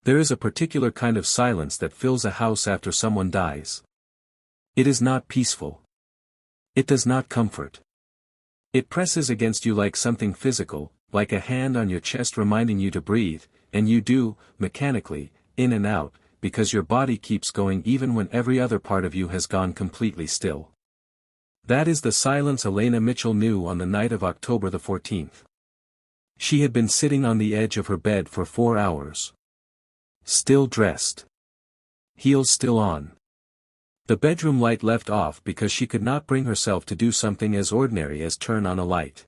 There is a particular kind of silence that fills a house after someone dies. It is not peaceful. It does not comfort. It presses against you like something physical, like a hand on your chest reminding you to breathe, and you do, mechanically, in and out, because your body keeps going even when every other part of you has gone completely still. That is the silence Elena Mitchell knew on the night of October the 14th. She had been sitting on the edge of her bed for 4 hours. Still dressed. Heels still on. The bedroom light left off because she could not bring herself to do something as ordinary as turn on a light.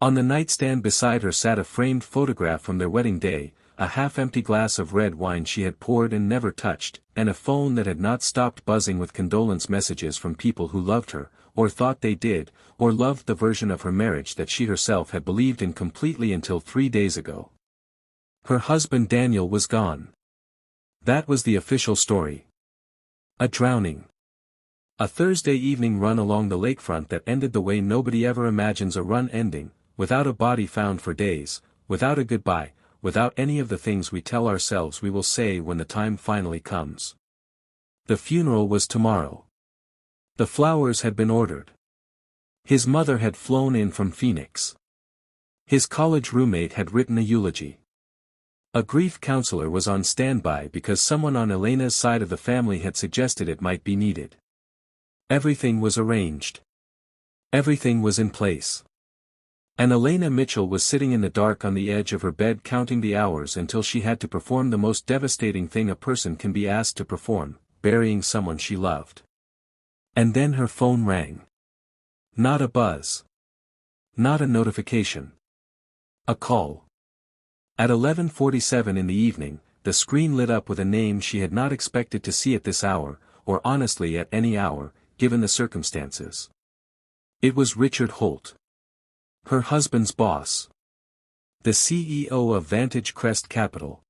On the nightstand beside her sat a framed photograph from their wedding day, a half-empty glass of red wine she had poured and never touched, and a phone that had not stopped buzzing with condolence messages from people who loved her, or thought they did, or loved the version of her marriage that she herself had believed in completely until 3 days ago. Her husband Daniel was gone. That was the official story. A drowning. A Thursday evening run along the lakefront that ended the way nobody ever imagines a run ending, without a body found for days, without a goodbye, without any of the things we tell ourselves we will say when the time finally comes. The funeral was tomorrow. The flowers had been ordered. His mother had flown in from Phoenix. His college roommate had written a eulogy. A grief counselor was on standby because someone on Elena's side of the family had suggested it might be needed. Everything was arranged. Everything was in place. And Elena Mitchell was sitting in the dark on the edge of her bed counting the hours until she had to perform the most devastating thing a person can be asked to perform, burying someone she loved. And then her phone rang. Not a buzz. Not a notification. A call. At 11:47 in the evening, the screen lit up with a name she had not expected to see at this hour, or honestly at any hour, given the circumstances. It was Richard Holt. Her husband's boss. The CEO of Vantage Crest Capital.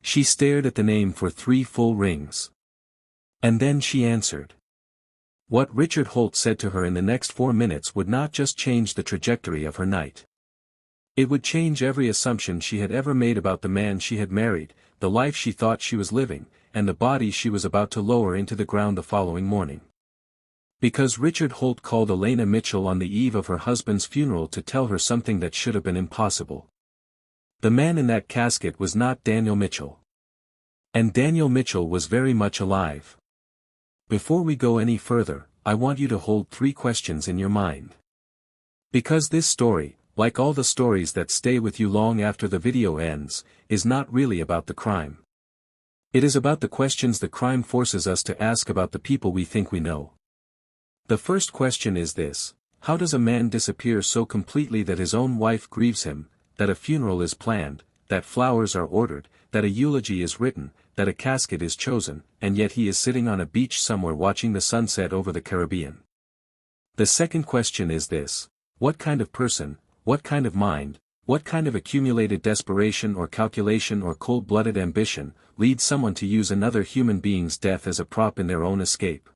She stared at the name for 3 full rings. And then she answered. What Richard Holt said to her in the next 4 minutes would not just change the trajectory of her night. It would change every assumption she had ever made about the man she had married, the life she thought she was living, and the body she was about to lower into the ground the following morning. Because Richard Holt called Elena Mitchell on the eve of her husband's funeral to tell her something that should have been impossible. The man in that casket was not Daniel Mitchell. And Daniel Mitchell was very much alive. Before we go any further, I want you to hold 3 questions in your mind. Because this story, like all the stories that stay with you long after the video ends, is not really about the crime. It is about the questions the crime forces us to ask about the people we think we know. The first question is this: how does a man disappear so completely that his own wife grieves him, that a funeral is planned, that flowers are ordered, that a eulogy is written, that a casket is chosen, and yet he is sitting on a beach somewhere watching the sunset over the Caribbean? The second question is this: what kind of person, what kind of mind, what kind of accumulated desperation or calculation or cold-blooded ambition, leads someone to use another human being's death as a prop in their own escape?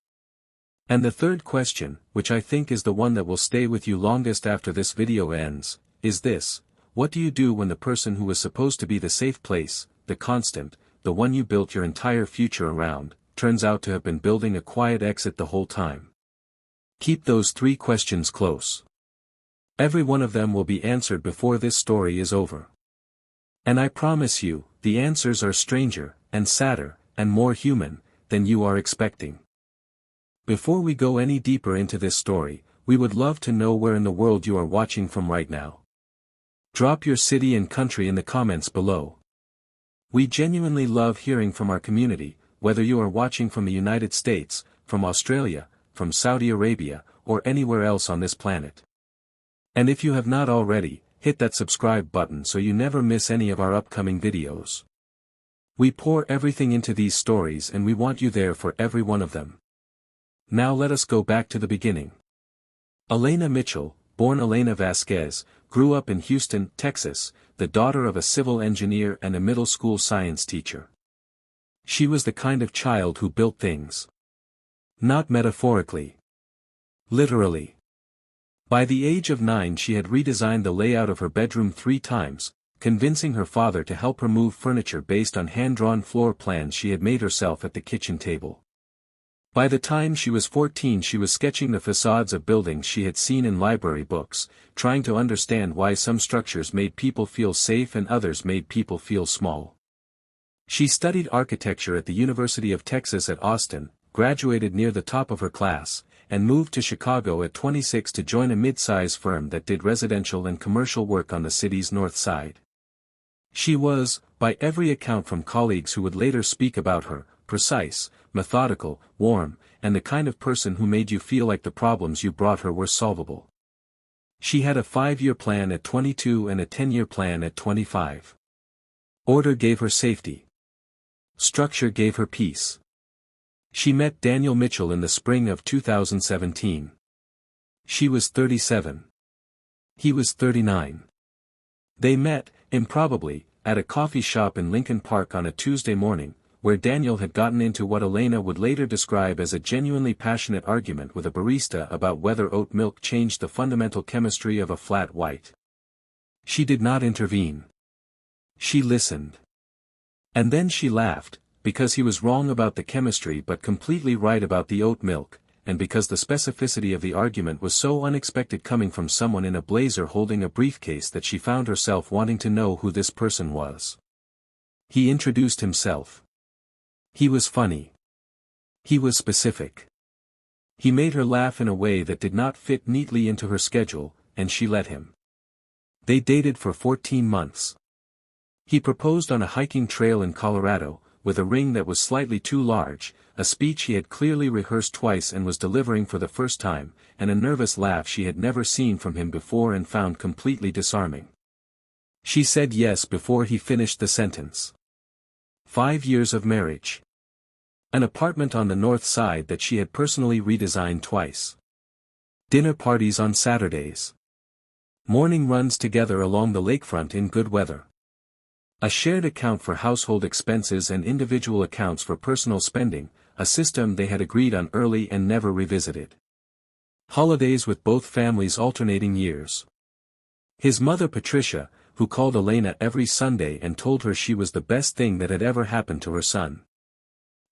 And the third question, which I think is the one that will stay with you longest after this video ends, is this: what do you do when the person who was supposed to be the safe place, the constant, the one you built your entire future around, turns out to have been building a quiet exit the whole time? Keep those 3 questions close. Every one of them will be answered before this story is over. And I promise you, the answers are stranger, and sadder, and more human, than you are expecting. Before we go any deeper into this story, we would love to know where in the world you are watching from right now. Drop your city and country in the comments below. We genuinely love hearing from our community, whether you are watching from the United States, from Australia, from Saudi Arabia, or anywhere else on this planet. And if you have not already, hit that subscribe button so you never miss any of our upcoming videos. We pour everything into these stories and we want you there for every one of them. Now let us go back to the beginning. Elena Mitchell, born Elena Vasquez, grew up in Houston, Texas, the daughter of a civil engineer and a middle school science teacher. She was the kind of child who built things. Not metaphorically. Literally. By the age of 9 she had redesigned the layout of her bedroom 3 times, convincing her father to help her move furniture based on hand-drawn floor plans she had made herself at the kitchen table. By the time she was 14 she was sketching the facades of buildings she had seen in library books, trying to understand why some structures made people feel safe and others made people feel small. She studied architecture at the University of Texas at Austin, graduated near the top of her class, and moved to Chicago at 26 to join a mid-size firm that did residential and commercial work on the city's north side. She was, by every account from colleagues who would later speak about her, precise, methodical, warm, and the kind of person who made you feel like the problems you brought her were solvable. She had a 5-year plan at 22 and a 10-year plan at 25. Order gave her safety. Structure gave her peace. She met Daniel Mitchell in the spring of 2017. She was 37. He was 39. They met, improbably, at a coffee shop in Lincoln Park on a Tuesday morning, where Daniel had gotten into what Elena would later describe as a genuinely passionate argument with a barista about whether oat milk changed the fundamental chemistry of a flat white. She did not intervene. She listened. And then she laughed, because he was wrong about the chemistry but completely right about the oat milk, and because the specificity of the argument was so unexpected coming from someone in a blazer holding a briefcase that she found herself wanting to know who this person was. He introduced himself. He was funny. He was specific. He made her laugh in a way that did not fit neatly into her schedule, and she let him. They dated for 14 months. He proposed on a hiking trail in Colorado, with a ring that was slightly too large, a speech he had clearly rehearsed twice and was delivering for the first time, and a nervous laugh she had never seen from him before and found completely disarming. She said yes before he finished the sentence. 5 years of marriage. An apartment on the north side that she had personally redesigned twice. Dinner parties on Saturdays. Morning runs together along the lakefront in good weather. A shared account for household expenses and individual accounts for personal spending, a system they had agreed on early and never revisited. Holidays with both families alternating years. His mother Patricia, who called Elena every Sunday and told her she was the best thing that had ever happened to her son.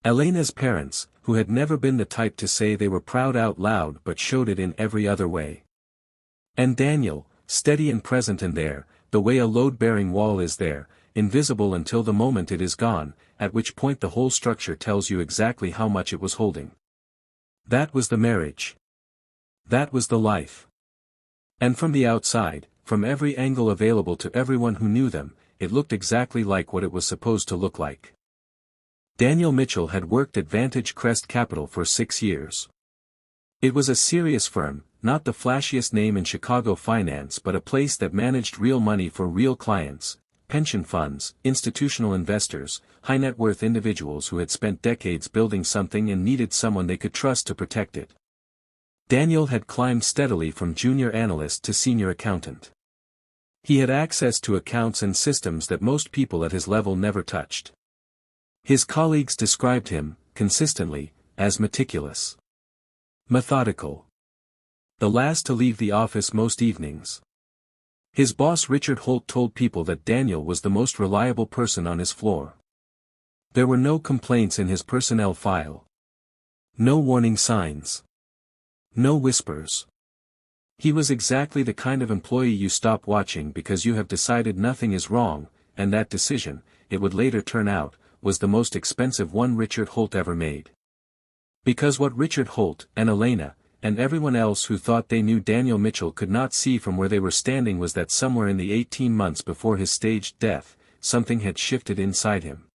Elena's parents, who had never been the type to say they were proud out loud but showed it in every other way. And Daniel, steady and present and there, the way a load-bearing wall is there, invisible until the moment it is gone, at which point the whole structure tells you exactly how much it was holding. That was the marriage. That was the life. And from the outside, from every angle available to everyone who knew them, it looked exactly like what it was supposed to look like. Daniel Mitchell had worked at Vantage Crest Capital for 6 years. It was a serious firm, not the flashiest name in Chicago finance but a place that managed real money for real clients, pension funds, institutional investors, high-net-worth individuals who had spent decades building something and needed someone they could trust to protect it. Daniel had climbed steadily from junior analyst to senior accountant. He had access to accounts and systems that most people at his level never touched. His colleagues described him, consistently, as meticulous. Methodical. The last to leave the office most evenings. His boss Richard Holt told people that Daniel was the most reliable person on his floor. There were no complaints in his personnel file. No warning signs. No whispers. He was exactly the kind of employee you stop watching because you have decided nothing is wrong, and that decision, it would later turn out, was the most expensive one Richard Holt ever made. Because what Richard Holt, and Elena, and everyone else who thought they knew Daniel Mitchell could not see from where they were standing was that somewhere in the 18 months before his staged death, something had shifted inside him.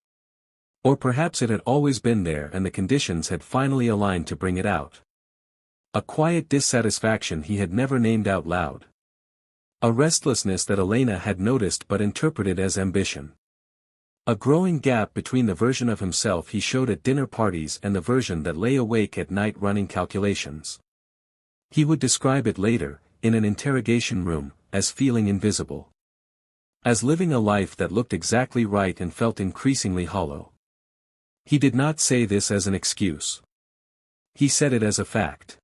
Or perhaps it had always been there and the conditions had finally aligned to bring it out. A quiet dissatisfaction he had never named out loud. A restlessness that Elena had noticed but interpreted as ambition. A growing gap between the version of himself he showed at dinner parties and the version that lay awake at night running calculations. He would describe it later, in an interrogation room, as feeling invisible. As living a life that looked exactly right and felt increasingly hollow. He did not say this as an excuse. He said it as a fact.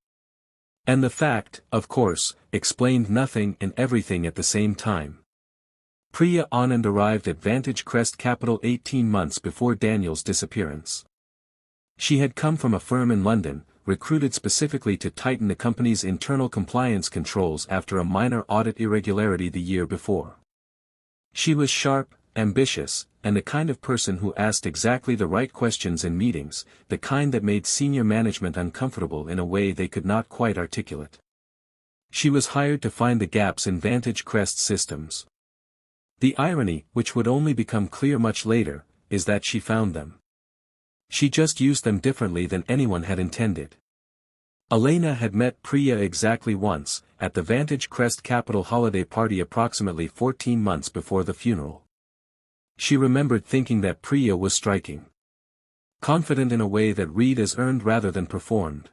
And the fact, of course, explained nothing and everything at the same time. Priya Anand arrived at Vantage Crest Capital 18 months before Daniel's disappearance. She had come from a firm in London, recruited specifically to tighten the company's internal compliance controls after a minor audit irregularity the year before. She was sharp, ambitious, and the kind of person who asked exactly the right questions in meetings, the kind that made senior management uncomfortable in a way they could not quite articulate. She was hired to find the gaps in Vantage Crest's systems. The irony, which would only become clear much later, is that she found them. She just used them differently than anyone had intended. Elena had met Priya exactly once, at the Vantage Crest Capital holiday party approximately 14 months before the funeral. She remembered thinking that Priya was striking. Confident in a way that read as earned rather than performed.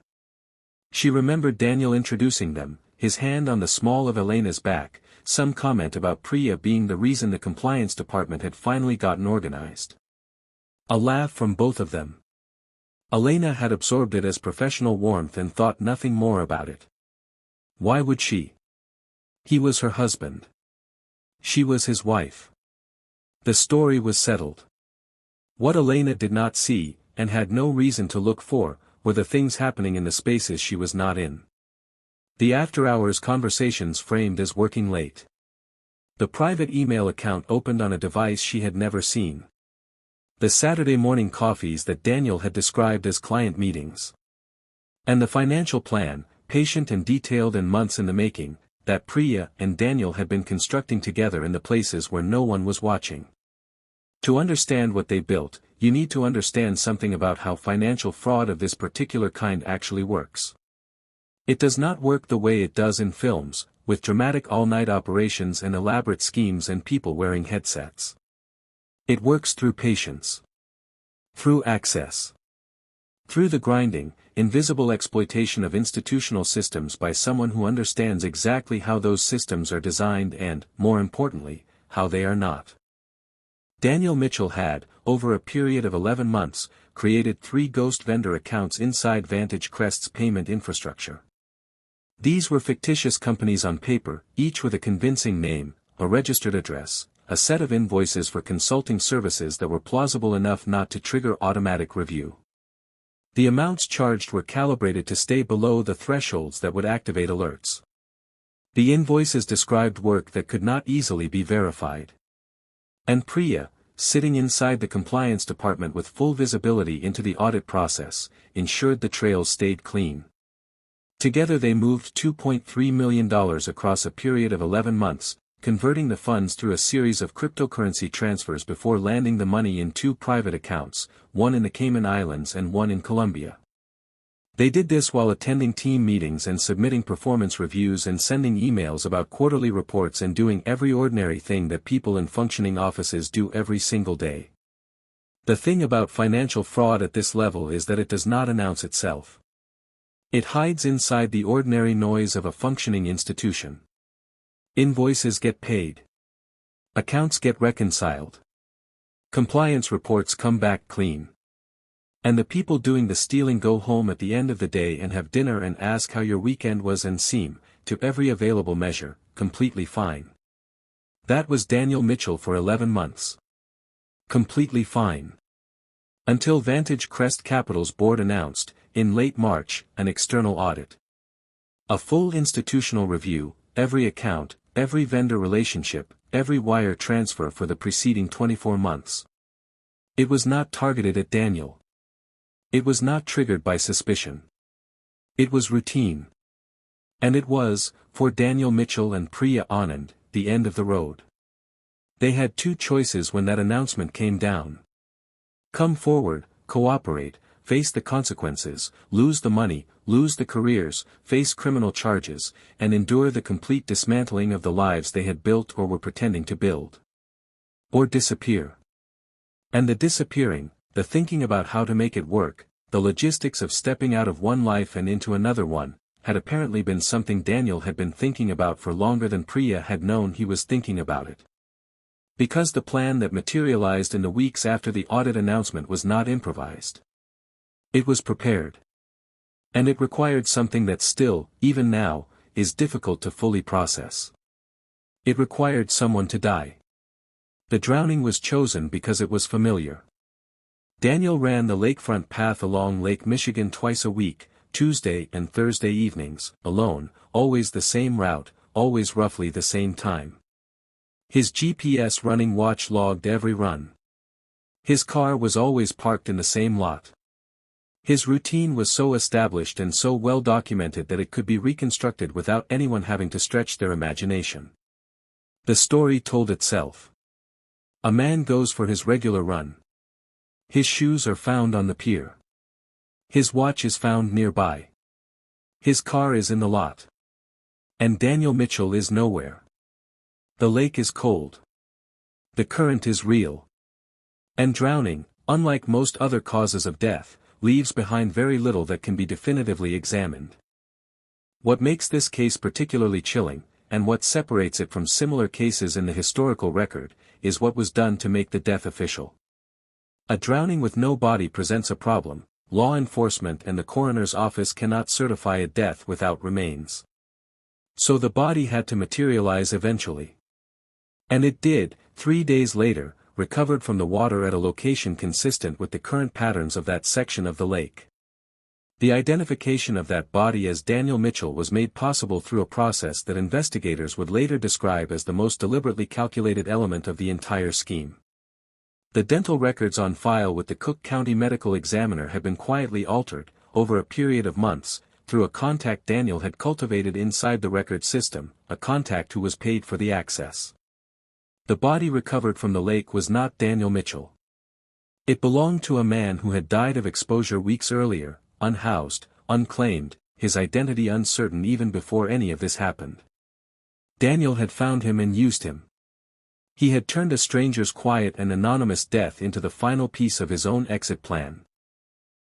She remembered Daniel introducing them, his hand on the small of Elena's back, some comment about Priya being the reason the compliance department had finally gotten organized. A laugh from both of them. Elena had absorbed it as professional warmth and thought nothing more about it. Why would she? He was her husband. She was his wife. The story was settled. What Elena did not see, and had no reason to look for, were the things happening in the spaces she was not in. The after-hours conversations framed as working late. The private email account opened on a device she had never seen. The Saturday morning coffees that Daniel had described as client meetings. And the financial plan, patient and detailed and months in the making, that Priya and Daniel had been constructing together in the places where no one was watching. To understand what they built, you need to understand something about how financial fraud of this particular kind actually works. It does not work the way it does in films, with dramatic all-night operations and elaborate schemes and people wearing headsets. It works through patience. Through access. Through the grinding, invisible exploitation of institutional systems by someone who understands exactly how those systems are designed and, more importantly, how they are not. Daniel Mitchell had, over a period of 11 months, created 3 ghost vendor accounts inside Vantage Crest's payment infrastructure. These were fictitious companies on paper, each with a convincing name, a registered address, a set of invoices for consulting services that were plausible enough not to trigger automatic review. The amounts charged were calibrated to stay below the thresholds that would activate alerts. The invoices described work that could not easily be verified. And Priya, sitting inside the compliance department with full visibility into the audit process, ensured the trails stayed clean. Together they moved $2.3 million across a period of 11 months, converting the funds through a series of cryptocurrency transfers before landing the money in 2 private accounts, one in the Cayman Islands and one in Colombia. They did this while attending team meetings and submitting performance reviews and sending emails about quarterly reports and doing every ordinary thing that people in functioning offices do every single day. The thing about financial fraud at this level is that it does not announce itself. It hides inside the ordinary noise of a functioning institution. Invoices get paid. Accounts get reconciled. Compliance reports come back clean. And the people doing the stealing go home at the end of the day and have dinner and ask how your weekend was and seem, to every available measure, completely fine. That was Daniel Mitchell for 11 months. Completely fine. Until Vantage Crest Capital's board announced, in late March, an external audit. A full institutional review, every account, every vendor relationship, every wire transfer for the preceding 24 months. It was not targeted at Daniel. It was not triggered by suspicion. It was routine. And it was, for Daniel Mitchell and Priya Anand, the end of the road. They had 2 choices when that announcement came down. Come forward, cooperate, face the consequences, lose the money, lose the careers, face criminal charges, and endure the complete dismantling of the lives they had built or were pretending to build. Or disappear. And the disappearing, the thinking about how to make it work, the logistics of stepping out of one life and into another one, had apparently been something Daniel had been thinking about for longer than Priya had known he was thinking about it. Because the plan that materialized in the weeks after the audit announcement was not improvised. It was prepared. And it required something that still, even now, is difficult to fully process. It required someone to die. The drowning was chosen because it was familiar. Daniel ran the lakefront path along Lake Michigan twice a week, Tuesday and Thursday evenings, alone, always the same route, always roughly the same time. His GPS running watch logged every run. His car was always parked in the same lot. His routine was so established and so well documented that it could be reconstructed without anyone having to stretch their imagination. The story told itself. A man goes for his regular run. His shoes are found on the pier. His watch is found nearby. His car is in the lot. And Daniel Mitchell is nowhere. The lake is cold. The current is real. And drowning, unlike most other causes of death, leaves behind very little that can be definitively examined. What makes this case particularly chilling, and what separates it from similar cases in the historical record, is what was done to make the death official. A drowning with no body presents a problem. Law enforcement and the coroner's office cannot certify a death without remains. So the body had to materialize eventually. And it did, 3 days later, recovered from the water at a location consistent with the current patterns of that section of the lake. The identification of that body as Daniel Mitchell was made possible through a process that investigators would later describe as the most deliberately calculated element of the entire scheme. The dental records on file with the Cook County Medical Examiner had been quietly altered, over a period of months, through a contact Daniel had cultivated inside the record system, a contact who was paid for the access. The body recovered from the lake was not Daniel Mitchell. It belonged to a man who had died of exposure weeks earlier, unhoused, unclaimed, his identity uncertain even before any of this happened. Daniel had found him and used him. He had turned a stranger's quiet and anonymous death into the final piece of his own exit plan.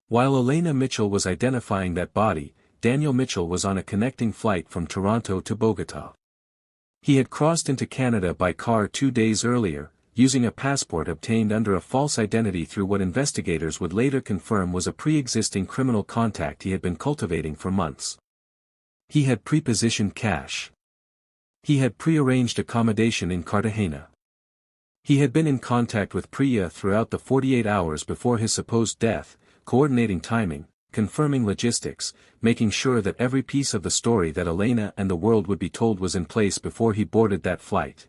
While Elena Mitchell was identifying that body, Daniel Mitchell was on a connecting flight from Toronto to Bogota. He had crossed into Canada by car 2 days earlier, using a passport obtained under a false identity through what investigators would later confirm was a pre-existing criminal contact he had been cultivating for months. He had pre-positioned cash. He had pre-arranged accommodation in Cartagena. He had been in contact with Priya throughout the 48 hours before his supposed death, coordinating timing, confirming logistics, making sure that every piece of the story that Elena and the world would be told was in place before he boarded that flight.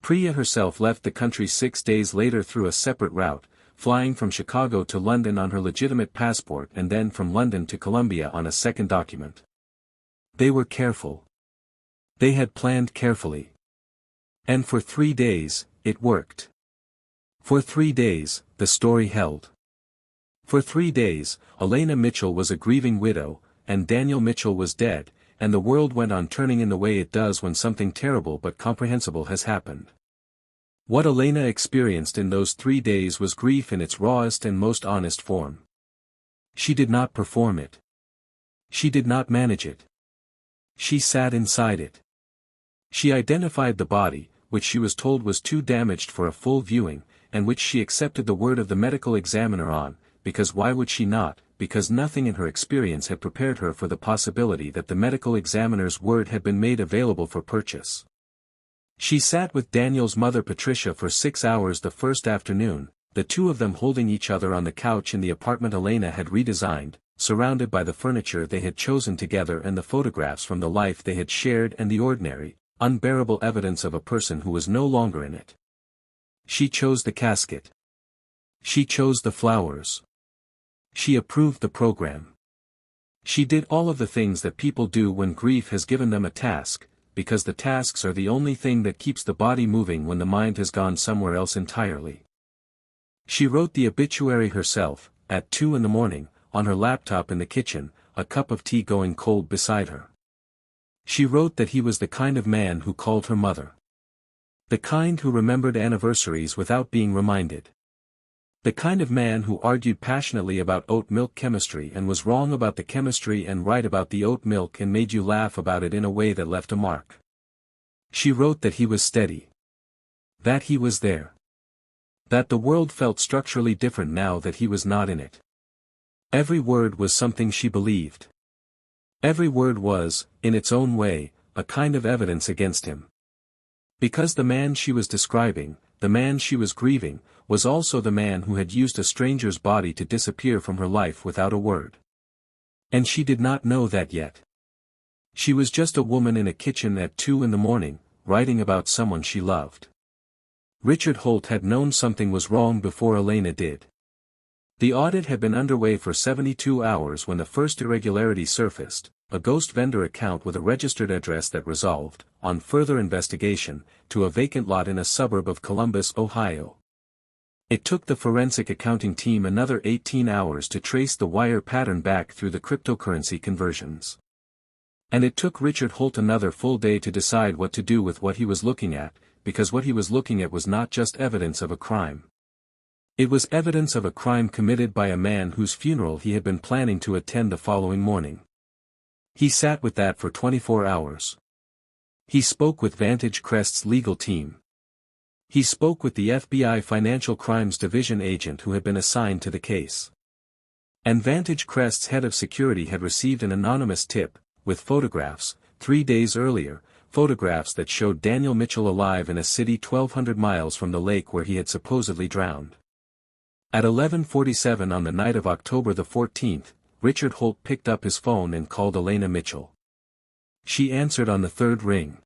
Priya herself left the country 6 days later through a separate route, flying from Chicago to London on her legitimate passport and then from London to Colombia on a second document. They were careful. They had planned carefully. And for 3 days, it worked. For 3 days, the story held. For 3 days, Elena Mitchell was a grieving widow, and Daniel Mitchell was dead, and the world went on turning in the way it does when something terrible but comprehensible has happened. What Elena experienced in those 3 days was grief in its rawest and most honest form. She did not perform it. She did not manage it. She sat inside it. She identified the body, which she was told was too damaged for a full viewing, and which she accepted the word of the medical examiner on, because why would she not, because nothing in her experience had prepared her for the possibility that the medical examiner's word had been made available for purchase. She sat with Daniel's mother Patricia for 6 hours the first afternoon, the two of them holding each other on the couch in the apartment Elena had redesigned, surrounded by the furniture they had chosen together and the photographs from the life they had shared and the ordinary, unbearable evidence of a person who was no longer in it. She chose the casket. She chose the flowers. She approved the program. She did all of the things that people do when grief has given them a task, because the tasks are the only thing that keeps the body moving when the mind has gone somewhere else entirely. She wrote the obituary herself, at 2 a.m, on her laptop in the kitchen, a cup of tea going cold beside her. She wrote that he was the kind of man who called her mother. The kind who remembered anniversaries without being reminded. The kind of man who argued passionately about oat milk chemistry and was wrong about the chemistry and right about the oat milk and made you laugh about it in a way that left a mark. She wrote that he was steady. That he was there. That the world felt structurally different now that he was not in it. Every word was something she believed. Every word was, in its own way, a kind of evidence against him. Because the man she was describing, the man she was grieving, was also the man who had used a stranger's body to disappear from her life without a word. And she did not know that yet. She was just a woman in a kitchen at 2 in the morning, writing about someone she loved. Richard Holt had known something was wrong before Elena did. The audit had been underway for 72 hours when the first irregularity surfaced, a ghost vendor account with a registered address that resolved, on further investigation, to a vacant lot in a suburb of Columbus, Ohio. It took the forensic accounting team another 18 hours to trace the wire pattern back through the cryptocurrency conversions. And it took Richard Holt another full day to decide what to do with what he was looking at, because what he was looking at was not just evidence of a crime. It was evidence of a crime committed by a man whose funeral he had been planning to attend the following morning. He sat with that for 24 hours. He spoke with Vantage Crest's legal team. He spoke with the FBI Financial Crimes Division agent who had been assigned to the case. And Vantage Crest's head of security had received an anonymous tip, with photographs, 3 days earlier, photographs that showed Daniel Mitchell alive in a city 1,200 miles from the lake where he had supposedly drowned. At 11:47 on the night of October the 14th, Richard Holt picked up his phone and called Elena Mitchell. She answered on the third ring.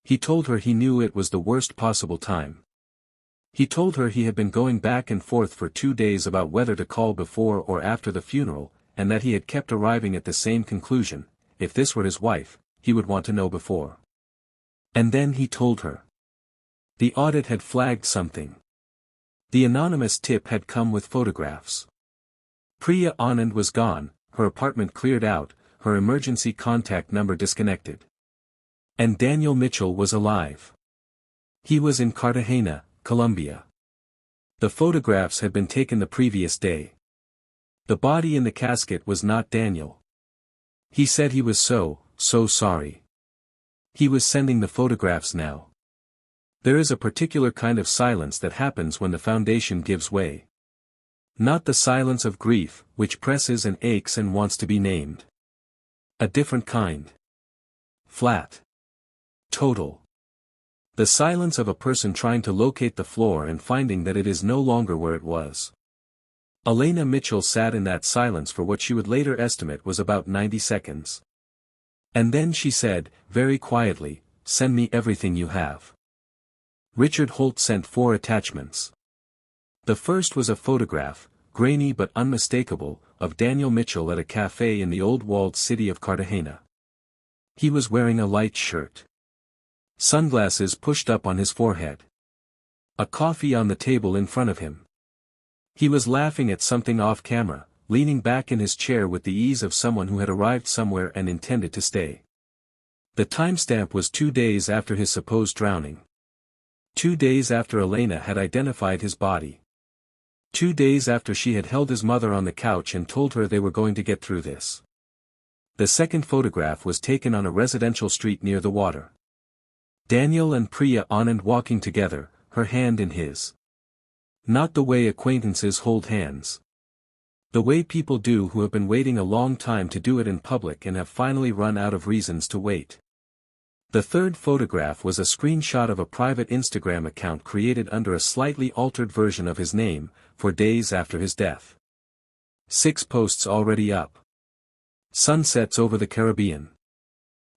He told her he knew it was the worst possible time. He told her he had been going back and forth for 2 days about whether to call before or after the funeral, and that he had kept arriving at the same conclusion: if this were his wife, he would want to know before. And then he told her. The audit had flagged something. The anonymous tip had come with photographs. Priya Anand was gone, her apartment cleared out, her emergency contact number disconnected. And Daniel Mitchell was alive. He was in Cartagena, Colombia. The photographs had been taken the previous day. The body in the casket was not Daniel. He said he was so sorry. He was sending the photographs now. There is a particular kind of silence that happens when the foundation gives way. Not the silence of grief, which presses and aches and wants to be named. A different kind. Flat. Total. The silence of a person trying to locate the floor and finding that it is no longer where it was. Elena Mitchell sat in that silence for what she would later estimate was about 90 seconds. And then she said, very quietly, "Send me everything you have." Richard Holt sent 4 attachments. The first was a photograph, grainy but unmistakable, of Daniel Mitchell at a cafe in the old walled city of Cartagena. He was wearing a light shirt. Sunglasses pushed up on his forehead. A coffee on the table in front of him. He was laughing at something off camera, leaning back in his chair with the ease of someone who had arrived somewhere and intended to stay. The timestamp was 2 days after his supposed drowning. 2 days after Elena had identified his body. 2 days after she had held his mother on the couch and told her they were going to get through this. The second photograph was taken on a residential street near the water. Daniel and Priya Anand walking together, her hand in his. Not the way acquaintances hold hands. The way people do who have been waiting a long time to do it in public and have finally run out of reasons to wait. The third photograph was a screenshot of a private Instagram account created under a slightly altered version of his name, for days after his death. 6 posts already up. Sunsets over the Caribbean.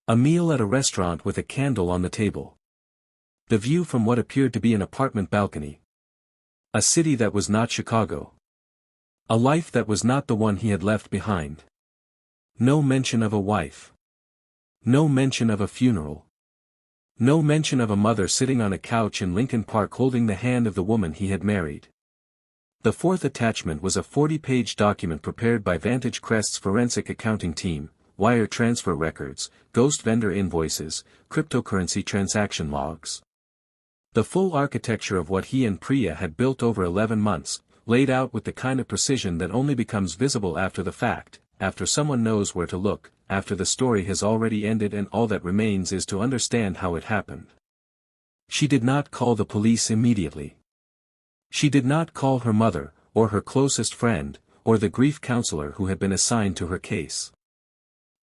A meal at a restaurant with a candle on the table. The view from what appeared to be an apartment balcony. A city that was not Chicago. A life that was not the one he had left behind. No mention of a wife. No mention of a funeral. No mention of a mother sitting on a couch in Lincoln Park holding the hand of the woman he had married. The fourth attachment was a 40-page document prepared by Vantage Crest's forensic accounting team, wire transfer records, ghost vendor invoices, cryptocurrency transaction logs. The full architecture of what he and Priya had built over 11 months, laid out with the kind of precision that only becomes visible after the fact, after someone knows where to look, after the story has already ended and all that remains is to understand how it happened. She did not call the police immediately. She did not call her mother, or her closest friend, or the grief counselor who had been assigned to her case.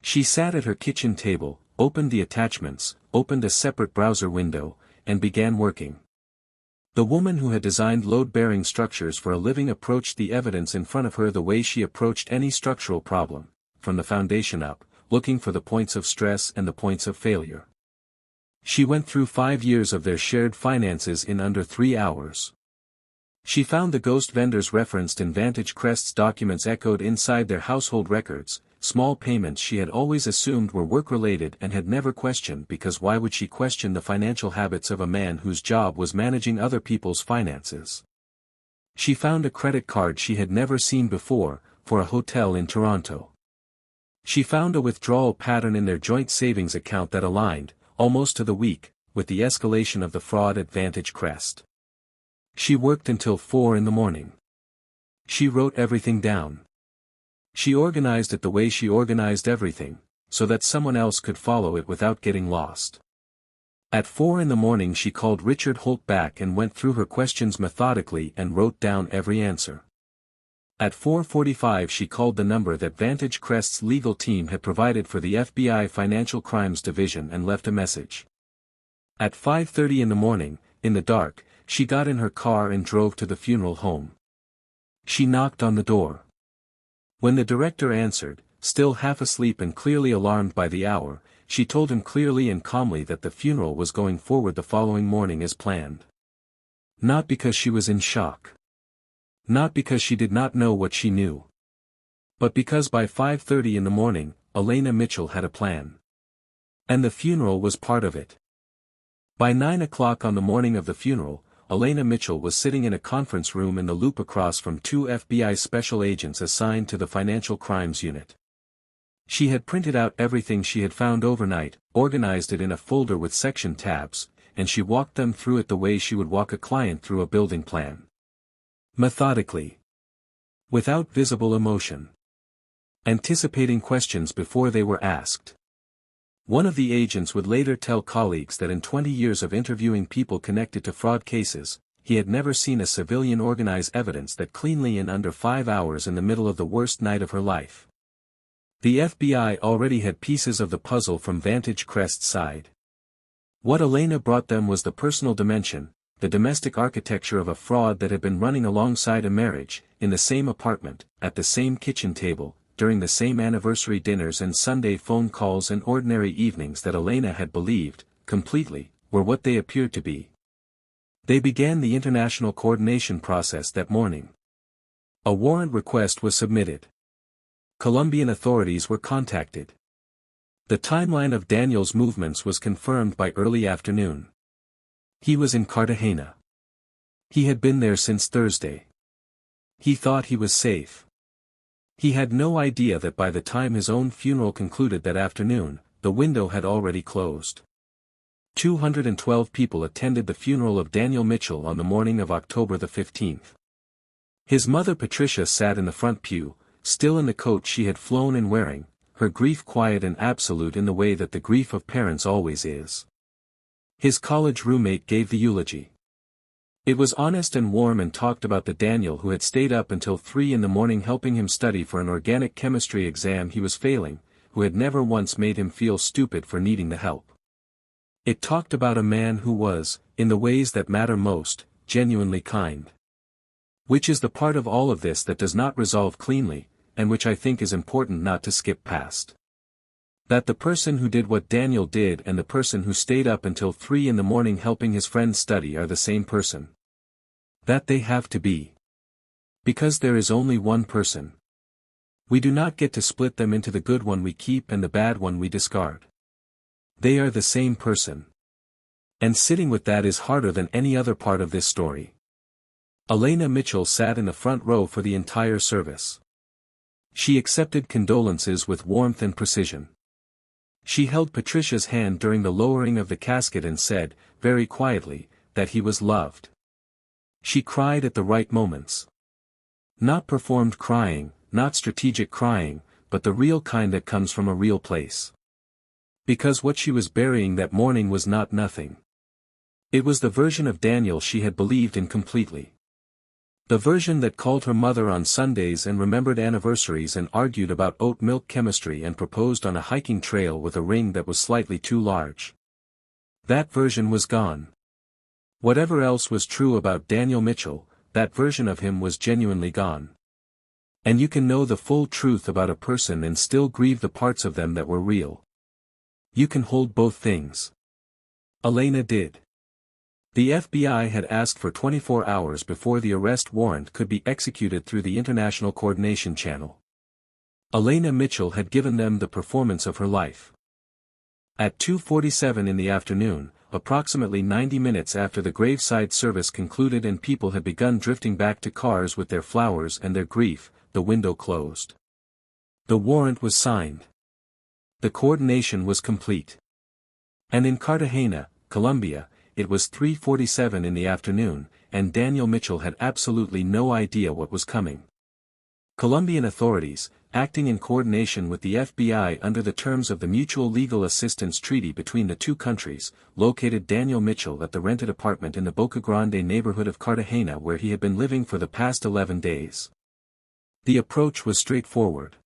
She sat at her kitchen table, opened the attachments, opened a separate browser window, and began working. The woman who had designed load-bearing structures for a living approached the evidence in front of her the way she approached any structural problem, from the foundation up, looking for the points of stress and the points of failure. She went through 5 years of their shared finances in under 3 hours. She found the ghost vendors referenced in Vantage Crest's documents echoed inside their household records, small payments she had always assumed were work-related and had never questioned because why would she question the financial habits of a man whose job was managing other people's finances? She found a credit card she had never seen before, for a hotel in Toronto. She found a withdrawal pattern in their joint savings account that aligned, almost to the week, with the escalation of the fraud at Vantage Crest. She worked until 4 in the morning. She wrote everything down. She organized it the way she organized everything, so that someone else could follow it without getting lost. At 4 in the morning she called Richard Holt back and went through her questions methodically and wrote down every answer. At 4:45 she called the number that Vantage Crest's legal team had provided for the FBI Financial Crimes Division and left a message. At 5:30 in the morning, in the dark, she got in her car and drove to the funeral home. She knocked on the door. When the director answered, still half asleep and clearly alarmed by the hour, she told him clearly and calmly that the funeral was going forward the following morning as planned. Not because she was in shock. Not because she did not know what she knew. But because by 5:30 in the morning, Elena Mitchell had a plan. And the funeral was part of it. By 9 o'clock on the morning of the funeral, Elena Mitchell was sitting in a conference room in the loop across from 2 FBI special agents assigned to the Financial Crimes Unit. She had printed out everything she had found overnight, organized it in a folder with section tabs, and she walked them through it the way she would walk a client through a building plan. Methodically. Without visible emotion. Anticipating questions before they were asked. One of the agents would later tell colleagues that in 20 years of interviewing people connected to fraud cases, he had never seen a civilian organize evidence that cleanly in under 5 hours in the middle of the worst night of her life. The FBI already had pieces of the puzzle from Vantage Crest's side. What Elena brought them was the personal dimension, the domestic architecture of a fraud that had been running alongside a marriage, in the same apartment, at the same kitchen table, during the same anniversary dinners and Sunday phone calls and ordinary evenings that Elena had believed, completely, were what they appeared to be. They began the international coordination process that morning. A warrant request was submitted. Colombian authorities were contacted. The timeline of Daniel's movements was confirmed by early afternoon. He was in Cartagena. He had been there since Thursday. He thought he was safe. He had no idea that by the time his own funeral concluded that afternoon, the window had already closed. 212 people attended the funeral of Daniel Mitchell on the morning of October the 15th. His mother Patricia sat in the front pew, still in the coat she had flown in wearing, her grief quiet and absolute in the way that the grief of parents always is. His college roommate gave the eulogy. It was honest and warm and talked about the Daniel who had stayed up until 3 in the morning helping him study for an organic chemistry exam he was failing, who had never once made him feel stupid for needing the help. It talked about a man who was, in the ways that matter most, genuinely kind. Which is the part of all of this that does not resolve cleanly, and which I think is important not to skip past. That the person who did what Daniel did and the person who stayed up until 3 in the morning helping his friend study are the same person. That they have to be. Because there is only one person. We do not get to split them into the good one we keep and the bad one we discard. They are the same person. And sitting with that is harder than any other part of this story. Elena Mitchell sat in the front row for the entire service. She accepted condolences with warmth and precision. She held Patricia's hand during the lowering of the casket and said, very quietly, that he was loved. She cried at the right moments. Not performed crying, not strategic crying, but the real kind that comes from a real place. Because what she was burying that morning was not nothing. It was the version of Daniel she had believed in completely. The version that called her mother on Sundays and remembered anniversaries and argued about oat milk chemistry and proposed on a hiking trail with a ring that was slightly too large. That version was gone. Whatever else was true about Daniel Mitchell, that version of him was genuinely gone. And you can know the full truth about a person and still grieve the parts of them that were real. You can hold both things. Elena did. The FBI had asked for 24 hours before the arrest warrant could be executed through the International Coordination Channel. Elena Mitchell had given them the performance of her life. At 2:47 in the afternoon, approximately 90 minutes after the graveside service concluded and people had begun drifting back to cars with their flowers and their grief, the window closed. The warrant was signed. The coordination was complete. And in Cartagena, Colombia, it was 3:47 in the afternoon, and Daniel Mitchell had absolutely no idea what was coming. Colombian authorities, acting in coordination with the FBI under the terms of the Mutual Legal Assistance Treaty between the two countries, located Daniel Mitchell at the rented apartment in the Boca Grande neighborhood of Cartagena where he had been living for the past 11 days. The approach was straightforward.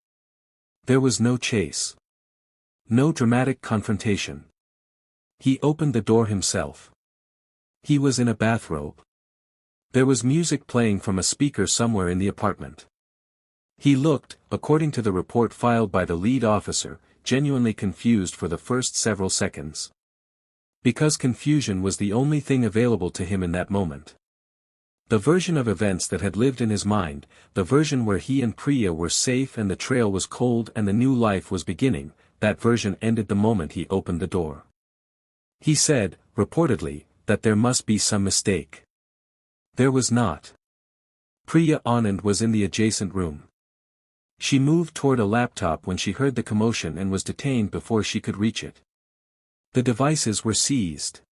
There was no chase. No dramatic confrontation. He opened the door himself. He was in a bathrobe. There was music playing from a speaker somewhere in the apartment. He looked, according to the report filed by the lead officer, genuinely confused for the first several seconds. Because confusion was the only thing available to him in that moment. The version of events that had lived in his mind, the version where he and Priya were safe and the trail was cold and the new life was beginning, that version ended the moment he opened the door. He said, reportedly, that there must be some mistake. There was not. Priya Anand was in the adjacent room. She moved toward a laptop when she heard the commotion and was detained before she could reach it. The devices were seized.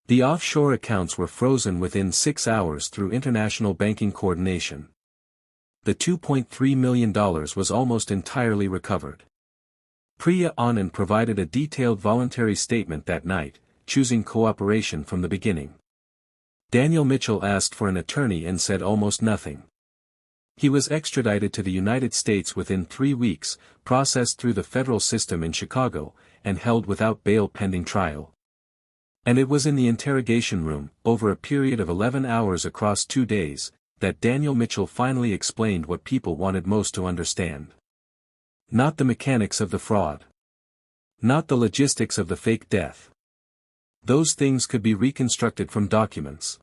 The offshore accounts were frozen within 6 hours through international banking coordination. The $2.3 million was almost entirely recovered. Priya Anand provided a detailed voluntary statement that night, choosing cooperation from the beginning. Daniel Mitchell asked for an attorney and said almost nothing. He was extradited to the United States within 3 weeks, processed through the federal system in Chicago, and held without bail pending trial. And it was in the interrogation room, over a period of 11 hours across 2 days, that Daniel Mitchell finally explained what people wanted most to understand. Not the mechanics of the fraud. Not the logistics of the fake death. Those things could be reconstructed from documents.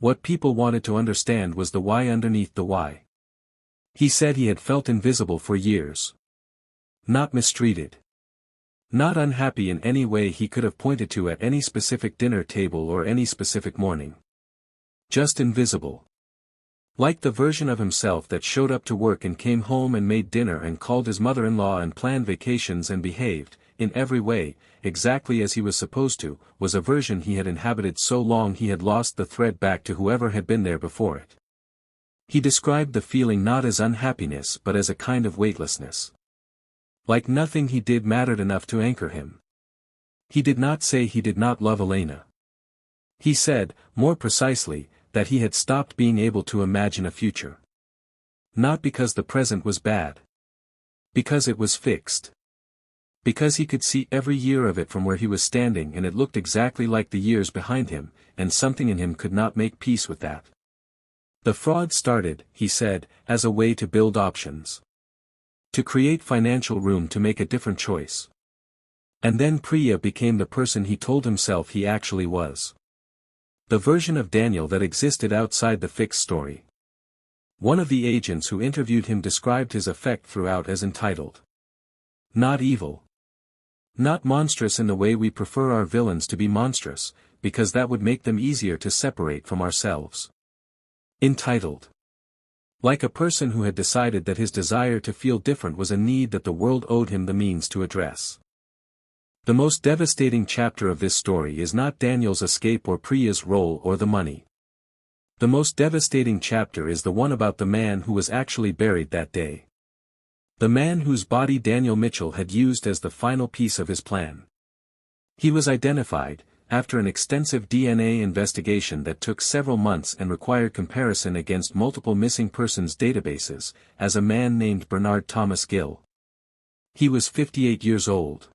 What people wanted to understand was the why underneath the why. He said he had felt invisible for years. Not mistreated. Not unhappy in any way he could have pointed to at any specific dinner table or any specific morning. Just invisible. Like the version of himself that showed up to work and came home and made dinner and called his mother-in-law and planned vacations and behaved, in every way, exactly as he was supposed to, was a version he had inhabited so long he had lost the thread back to whoever had been there before it. He described the feeling not as unhappiness but as a kind of weightlessness. Like nothing he did mattered enough to anchor him. He did not say he did not love Elena. He said, more precisely, that he had stopped being able to imagine a future. Not because the present was bad. Because it was fixed. Because he could see every year of it from where he was standing and it looked exactly like the years behind him, and something in him could not make peace with that. The fraud started, he said, as a way to build options. To create financial room to make a different choice. And then Priya became the person he told himself he actually was. The version of Daniel that existed outside the fixed story. One of the agents who interviewed him described his effect throughout as entitled. Not evil. Not monstrous in the way we prefer our villains to be monstrous, because that would make them easier to separate from ourselves. Entitled. Like a person who had decided that his desire to feel different was a need that the world owed him the means to address. The most devastating chapter of this story is not Daniel's escape or Priya's role or the money. The most devastating chapter is the one about the man who was actually buried that day. The man whose body Daniel Mitchell had used as the final piece of his plan. He was identified, after an extensive DNA investigation that took several months and required comparison against multiple missing persons databases, as a man named Bernard Thomas Gill. He was 58 years old.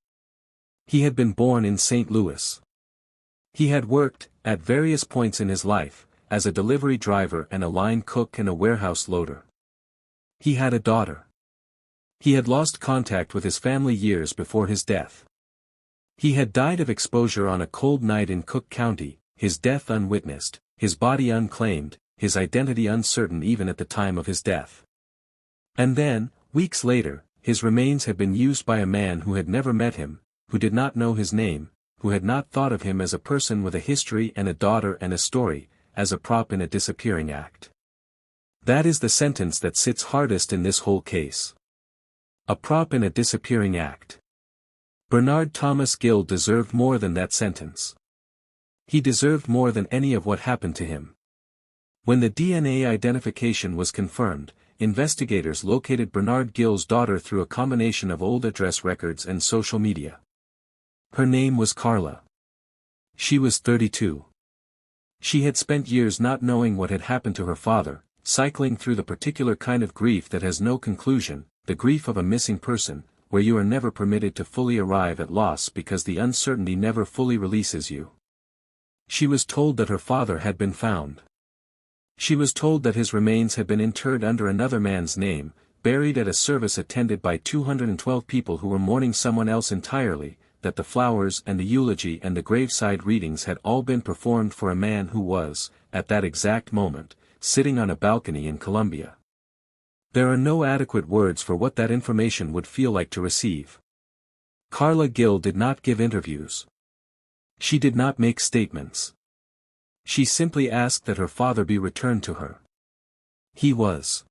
He had been born in St. Louis. He had worked, at various points in his life, as a delivery driver and a line cook and a warehouse loader. He had a daughter. He had lost contact with his family years before his death. He had died of exposure on a cold night in Cook County, his death unwitnessed, his body unclaimed, his identity uncertain even at the time of his death. And then, weeks later, his remains had been used by a man who had never met him, who did not know his name, who had not thought of him as a person with a history and a daughter and a story, as a prop in a disappearing act. That is the sentence that sits hardest in this whole case. A prop in a disappearing act. Bernard Thomas Gill deserved more than that sentence. He deserved more than any of what happened to him. When the DNA identification was confirmed, investigators located Bernard Gill's daughter through a combination of old address records and social media. Her name was Carla. She was 32. She had spent years not knowing what had happened to her father, cycling through the particular kind of grief that has no conclusion, the grief of a missing person, where you are never permitted to fully arrive at loss because the uncertainty never fully releases you. She was told that her father had been found. She was told that his remains had been interred under another man's name, buried at a service attended by 212 people who were mourning someone else entirely, that the flowers and the eulogy and the graveside readings had all been performed for a man who was, at that exact moment, sitting on a balcony in Colombia. There are no adequate words for what that information would feel like to receive. Carla Gill did not give interviews. She did not make statements. She simply asked that her father be returned to her. He was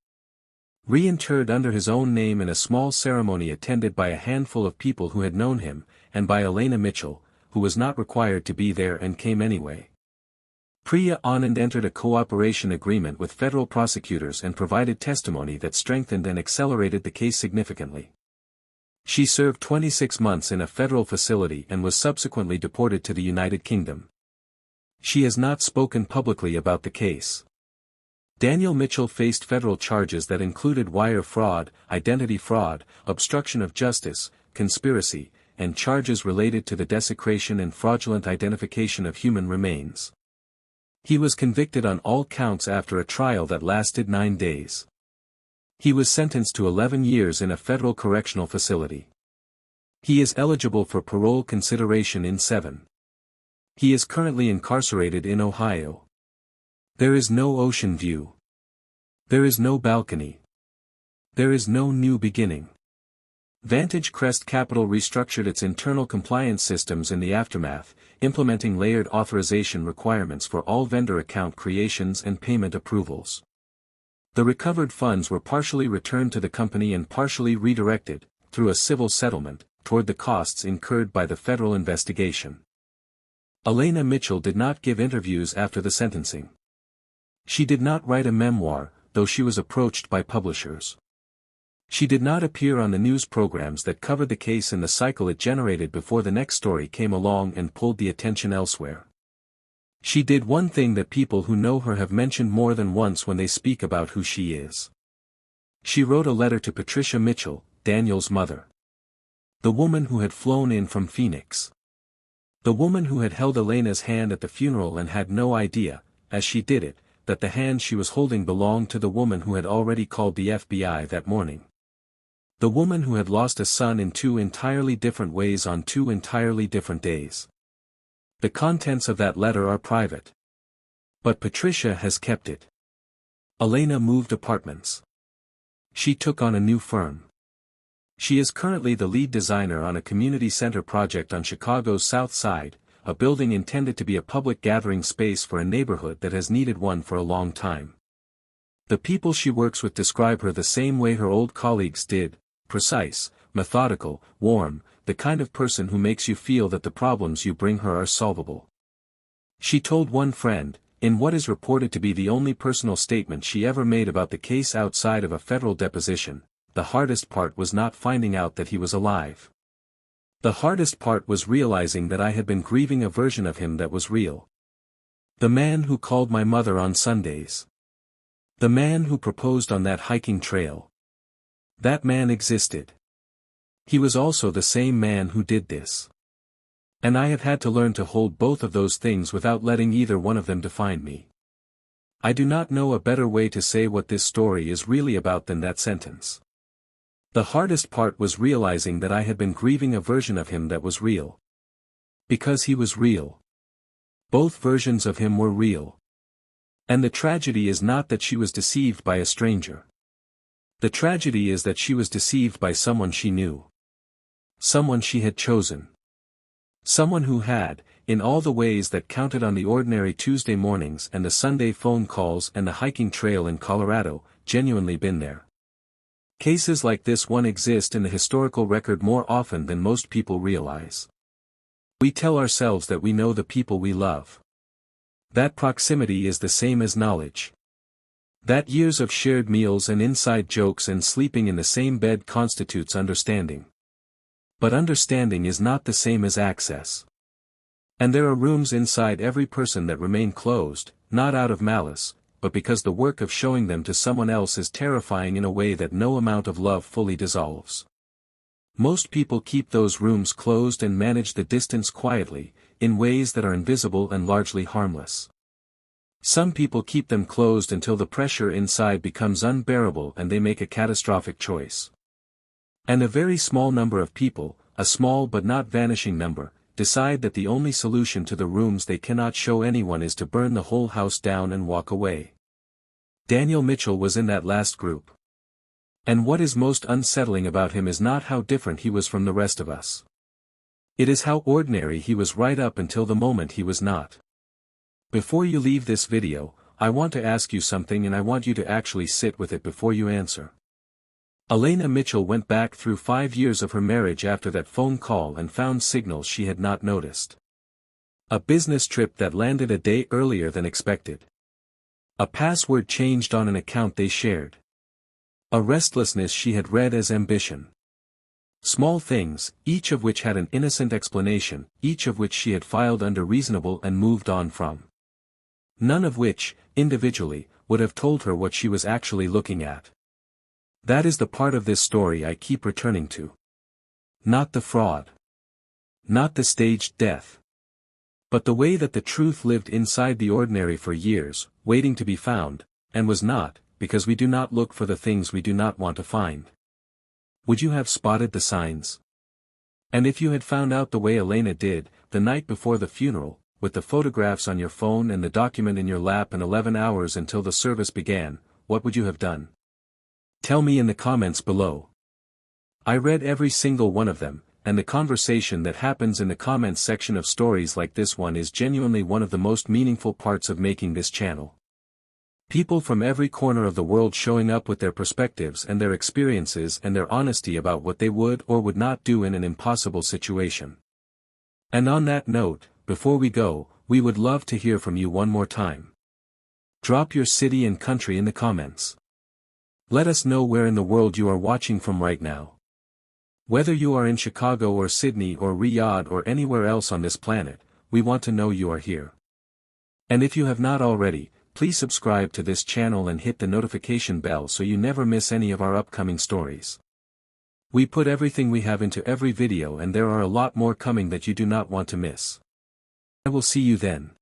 reinterred under his own name in a small ceremony attended by a handful of people who had known him, and by Elena Mitchell, who was not required to be there and came anyway. Priya Anand entered a cooperation agreement with federal prosecutors and provided testimony that strengthened and accelerated the case significantly. She served 26 months in a federal facility and was subsequently deported to the United Kingdom. She has not spoken publicly about the case. Daniel Mitchell faced federal charges that included wire fraud, identity fraud, obstruction of justice, conspiracy, and charges related to the desecration and fraudulent identification of human remains. He was convicted on all counts after a trial that lasted 9 days. He was sentenced to 11 years in a federal correctional facility. He is eligible for parole consideration in 7. He is currently incarcerated in Ohio. There is no ocean view. There is no balcony. There is no new beginning. Vantage Crest Capital restructured its internal compliance systems in the aftermath, implementing layered authorization requirements for all vendor account creations and payment approvals. The recovered funds were partially returned to the company and partially redirected, through a civil settlement, toward the costs incurred by the federal investigation. Elena Mitchell did not give interviews after the sentencing. She did not write a memoir, though she was approached by publishers. She did not appear on the news programs that covered the case and the cycle it generated before the next story came along and pulled the attention elsewhere. She did one thing that people who know her have mentioned more than once when they speak about who she is. She wrote a letter to Patricia Mitchell, Daniel's mother. The woman who had flown in from Phoenix. The woman who had held Elena's hand at the funeral and had no idea, as she did it, that the hand she was holding belonged to the woman who had already called the FBI that morning. The woman who had lost a son in 2 entirely different ways on 2 entirely different days. The contents of that letter are private. But Patricia has kept it. Elena moved apartments. She took on a new firm. She is currently the lead designer on a community center project on Chicago's South Side, a building intended to be a public gathering space for a neighborhood that has needed one for a long time. The people she works with describe her the same way her old colleagues did: precise, methodical, warm, the kind of person who makes you feel that the problems you bring her are solvable. She told one friend, in what is reported to be the only personal statement she ever made about the case outside of a federal deposition, the hardest part was not finding out that he was alive. The hardest part was realizing that I had been grieving a version of him that was real. The man who called my mother on Sundays. The man who proposed on that hiking trail. That man existed. He was also the same man who did this. And I have had to learn to hold both of those things without letting either one of them define me. I do not know a better way to say what this story is really about than that sentence. The hardest part was realizing that I had been grieving a version of him that was real. Because he was real. Both versions of him were real. And the tragedy is not that she was deceived by a stranger. The tragedy is that she was deceived by someone she knew. Someone she had chosen. Someone who had, in all the ways that counted on the ordinary Tuesday mornings and the Sunday phone calls and the hiking trail in Colorado, genuinely been there. Cases like this one exist in the historical record more often than most people realize. We tell ourselves that we know the people we love. That proximity is the same as knowledge. That years of shared meals and inside jokes and sleeping in the same bed constitutes understanding. But understanding is not the same as access. And there are rooms inside every person that remain closed, not out of malice, but because the work of showing them to someone else is terrifying in a way that no amount of love fully dissolves. Most people keep those rooms closed and manage the distance quietly, in ways that are invisible and largely harmless. Some people keep them closed until the pressure inside becomes unbearable and they make a catastrophic choice. And a very small number of people, a small but not vanishing number, decide that the only solution to the rooms they cannot show anyone is to burn the whole house down and walk away. Daniel Mitchell was in that last group. And what is most unsettling about him is not how different he was from the rest of us. It is how ordinary he was right up until the moment he was not. Before you leave this video, I want to ask you something and I want you to actually sit with it before you answer. Elena Mitchell went back through 5 years of her marriage after that phone call and found signals she had not noticed. A business trip that landed a day earlier than expected. A password changed on an account they shared. A restlessness she had read as ambition. Small things, each of which had an innocent explanation, each of which she had filed under reasonable and moved on from. None of which, individually, would have told her what she was actually looking at. That is the part of this story I keep returning to. Not the fraud. Not the staged death. But the way that the truth lived inside the ordinary for years, waiting to be found, and was not, because we do not look for the things we do not want to find. Would you have spotted the signs? And if you had found out the way Elena did, the night before the funeral, with the photographs on your phone and the document in your lap and 11 hours until the service began, what would you have done? Tell me in the comments below. I read every single one of them, and the conversation that happens in the comments section of stories like this one is genuinely one of the most meaningful parts of making this channel. People from every corner of the world showing up with their perspectives and their experiences and their honesty about what they would or would not do in an impossible situation. And on that note, before we go, we would love to hear from you one more time. Drop your city and country in the comments. Let us know where in the world you are watching from right now. Whether you are in Chicago or Sydney or Riyadh or anywhere else on this planet, we want to know you are here. And if you have not already, please subscribe to this channel and hit the notification bell so you never miss any of our upcoming stories. We put everything we have into every video and there are a lot more coming that you do not want to miss. I will see you then.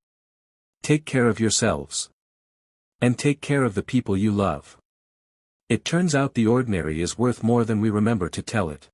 Take care of yourselves. And take care of the people you love. It turns out the ordinary is worth more than we remember to tell it.